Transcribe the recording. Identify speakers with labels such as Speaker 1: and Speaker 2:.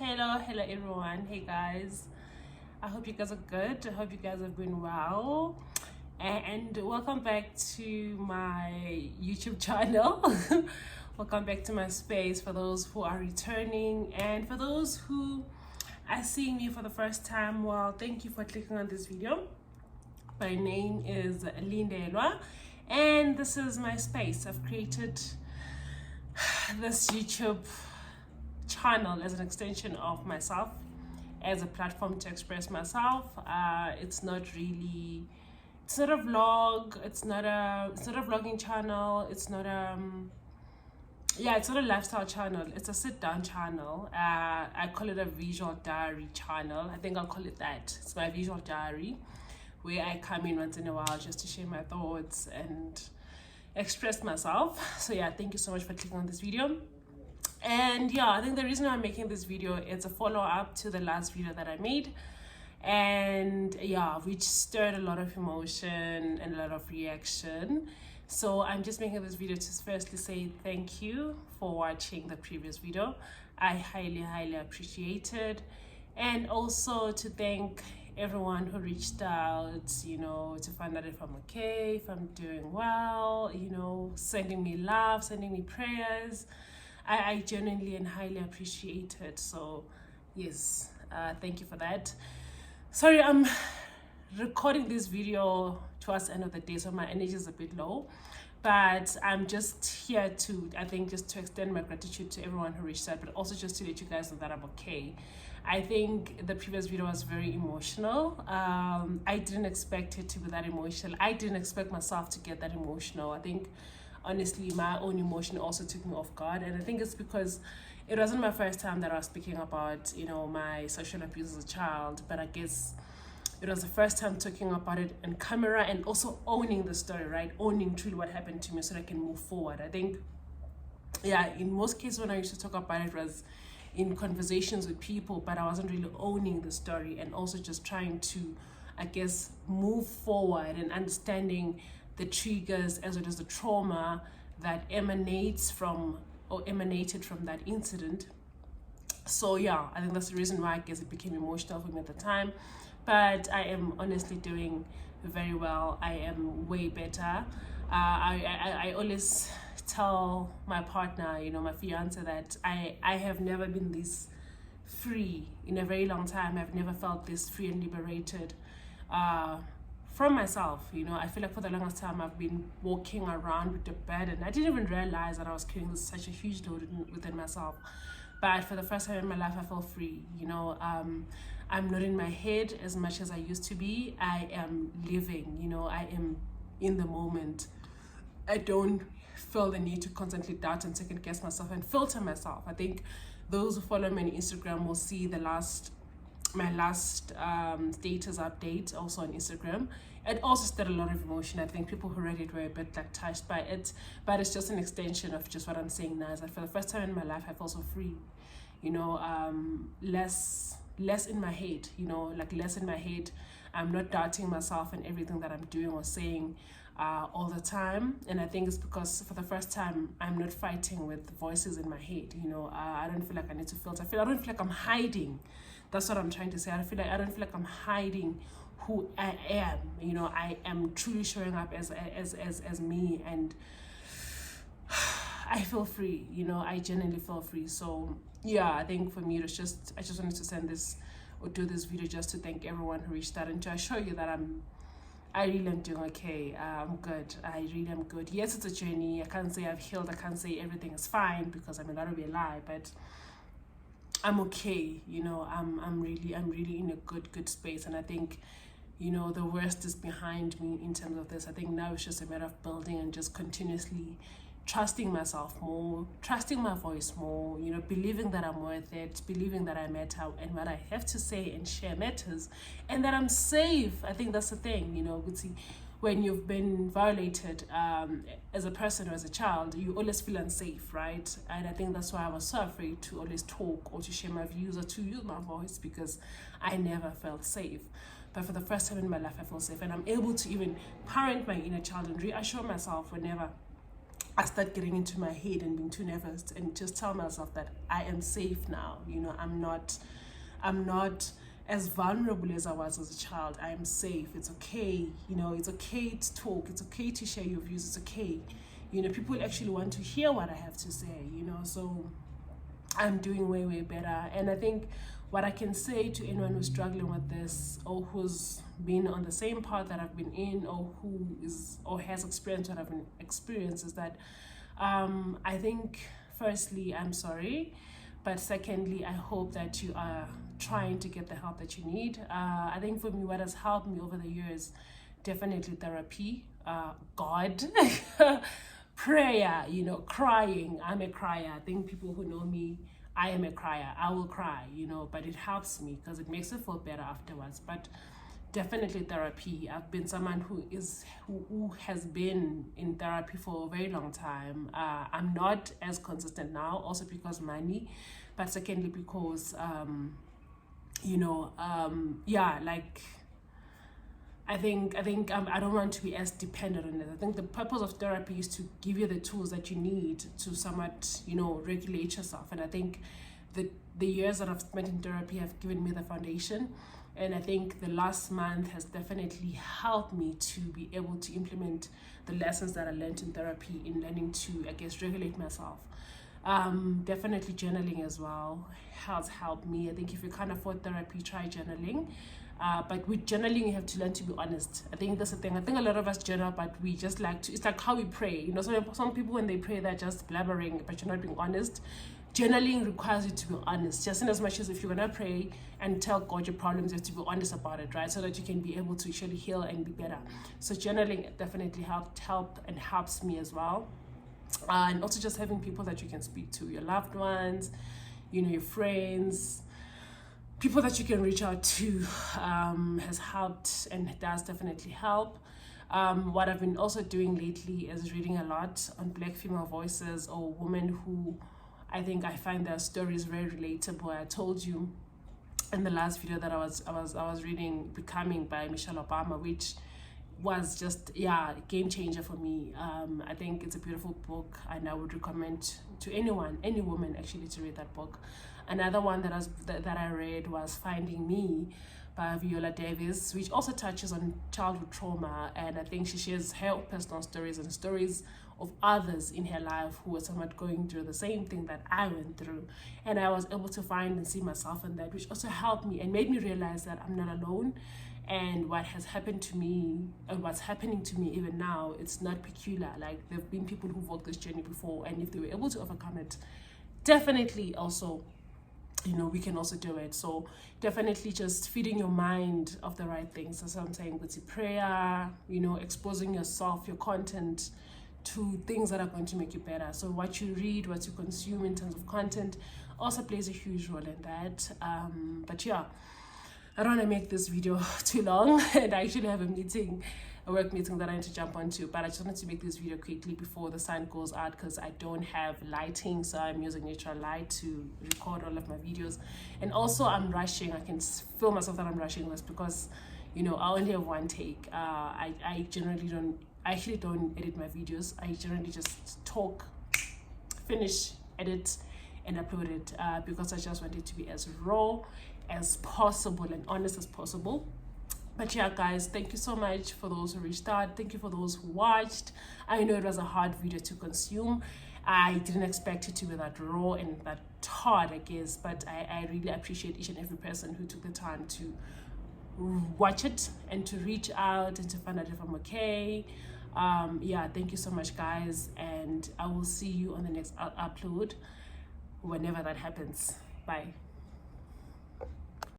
Speaker 1: Hello everyone. Hey guys. I hope you guys are good. I hope you guys have been well. And welcome back to my YouTube channel. Welcome back to my space for those who are returning and for those who are seeing me for the first time. Well, thank you for clicking on this video. My name is Lindelwa and this is my space. I've created this YouTube channel as an extension of myself, as a platform to express myself. It's not a vlog, it's not a vlogging channel, it's not a lifestyle channel, it's a sit-down channel. I call it a visual diary channel. I think I'll call it that. It's my visual diary where I come in once in a while just to share my thoughts and express myself. So yeah, thank you so much for clicking on this video. And yeah, I think the reason I'm making this video is a follow-up to the last video that I made, and yeah, which stirred a lot of emotion and a lot of reaction. So I'm just making this video to firstly say thank you for watching the previous video. I highly appreciate it, and also to thank everyone who reached out, to find out if I'm okay, if I'm doing well, sending me love, sending me prayers. I genuinely and highly appreciate it. So yes, thank you for that. Sorry, I'm recording this video towards the end of the day, so my energy is a bit low, but I'm just here to, I think, just to extend my gratitude to everyone who reached out, but also just to let you guys know that I'm okay. I think the previous video was very emotional. I didn't expect it to be that emotional. I didn't expect myself to get that emotional. I think honestly my own emotion also took me off guard, and I think it's because it wasn't my first time that I was speaking about my sexual abuse as a child, but I guess it was the first time talking about it in camera and also owning the story, right? Owning truly what happened to me so that I can move forward. I think, yeah, in most cases when I used to talk about it was in conversations with people, but I wasn't really owning the story and also just trying to, I guess, move forward and understanding the triggers as well as the trauma that emanated from that incident. So yeah, I think that's the reason why I guess it became emotional for me at the time. But I am honestly doing very well. I am way better. I always tell my partner, my fiance, that I have never been this free in a very long time. I've never felt this free and liberated from myself. I feel like for the longest time I've been walking around with the burden. I didn't even realize that I was carrying such a huge load within myself, but for the first time in my life I felt free. I'm not in my head as much as I used to be. I am living, I am in the moment. I don't feel the need to constantly doubt and second guess myself and filter myself. I think those who follow me on Instagram will see my last status update also on Instagram. It also stirred a lot of emotion. I think people who read it were a bit touched by it, but it's just an extension of just what I'm saying now, is that for the first time in my life I feel so free, less in my head, less in my head. I'm not doubting myself and everything that I'm doing or saying all the time. And I think it's because for the first time I'm not fighting with voices in my head. I don't feel like I need to filter. I don't feel like I'm hiding. That's what I'm trying to say. I don't feel like I'm hiding who I am. I am truly showing up as me, and I feel free. I genuinely feel free. So yeah, I think for me I just wanted to send this or do this video just to thank everyone who reached out and to assure you that I really am doing okay. I'm good. I really am good. Yes, it's a journey. I can't say I've healed. I can't say everything is fine because I'm allowed to be alive, but I'm okay. I'm really in a good space. And I think, the worst is behind me in terms of this. I think now it's just a matter of building and just continuously trusting myself more, trusting my voice more, believing that I'm worth it, believing that I matter and what I have to say and share matters, and that I'm safe. I think that's the thing, when you've been violated as a person or as a child, you always feel unsafe, right? And I think that's why I was so afraid to always talk or to share my views or to use my voice, because I never felt safe. But for the first time in my life I feel safe, and I'm able to even parent my inner child and reassure myself whenever I start getting into my head and being too nervous, and just tell myself that I am safe now. I'm not as vulnerable as I was as a child. I am safe. It's okay. It's okay to talk. It's okay to share your views. It's okay. People actually want to hear what I have to say, so I'm doing way, way better. And I think what I can say to anyone who's struggling with this, or who's been on the same path that I've been in, or who is or has experienced what I've been experienced, is that I think firstly, I'm sorry, but secondly, I hope that you are trying to get the help that you need. I think for me, what has helped me over the years, definitely therapy, God, prayer, crying. I'm a crier. I think people who know me, I am a crier. I will cry, but it helps me because it makes me feel better afterwards. But definitely therapy. I've been someone who has been in therapy for a very long time. I'm not as consistent now, also because money, but secondly because I think I don't want to be as dependent on it. I think the purpose of therapy is to give you the tools that you need to somewhat, regulate yourself. And I think the years that I've spent in therapy have given me the foundation. And I think the last month has definitely helped me to be able to implement the lessons that I learned in therapy in learning to, I guess, regulate myself. Definitely journaling as well has helped me. I think if you can't afford therapy, try journaling. But with journaling, you have to learn to be honest. I think that's the thing. I think a lot of us journal, but we just like to, it's like how we pray. Some people when they pray, they're just blabbering, but you're not being honest. Journaling requires you to be honest, just in as much as if you're gonna pray and tell God your problems, you have to be honest about it, right? So that you can be able to actually heal and be better. So journaling definitely helps me as well. And also just having people that you can speak to, your loved ones, your friends, people that you can reach out to, has helped and does definitely help. What I've been also doing lately is reading a lot on Black female voices, or women who I think I find their stories very relatable. I told you in the last video that I was reading Becoming by Michelle Obama, which was just a game changer for me. I think it's a beautiful book, and I would recommend to any woman actually, to read that book. Another one that I read was Finding Me by Viola Davis, which also touches on childhood trauma, and I think she shares her personal stories and stories of others in her life who were somewhat going through the same thing that I went through, and I was able to find and see myself in that, which also helped me and made me realize that I'm not alone. And what has happened to me, and what's happening to me even now, it's not peculiar. Like, there have been people who've walked this journey before, and if they were able to overcome it, definitely also, we can also do it. So definitely just feeding your mind of the right things. That's what I'm saying. With prayer, exposing yourself, your content, to things that are going to make you better. So what you read, what you consume in terms of content also plays a huge role in that. But yeah, I don't want to make this video too long, and I actually have a work meeting that I need to jump onto, but I just wanted to make this video quickly before the sun goes out, because I don't have lighting, so I'm using natural light to record all of my videos. And also I'm rushing. I can feel myself that I'm rushing this because I only have one take. I actually don't edit my videos. I generally just talk, finish, edit, and upload it, because I just want it to be as raw as possible and honest as possible. But yeah, guys, thank you so much for those who reached out. Thank you for those who watched. I know it was a hard video to consume. I didn't expect it to be that raw and that hard, I guess, but I really appreciate each and every person who took the time to watch it and to reach out and to find out if I'm okay. Thank you so much, guys, and I will see you on the next upload whenever that happens. Bye.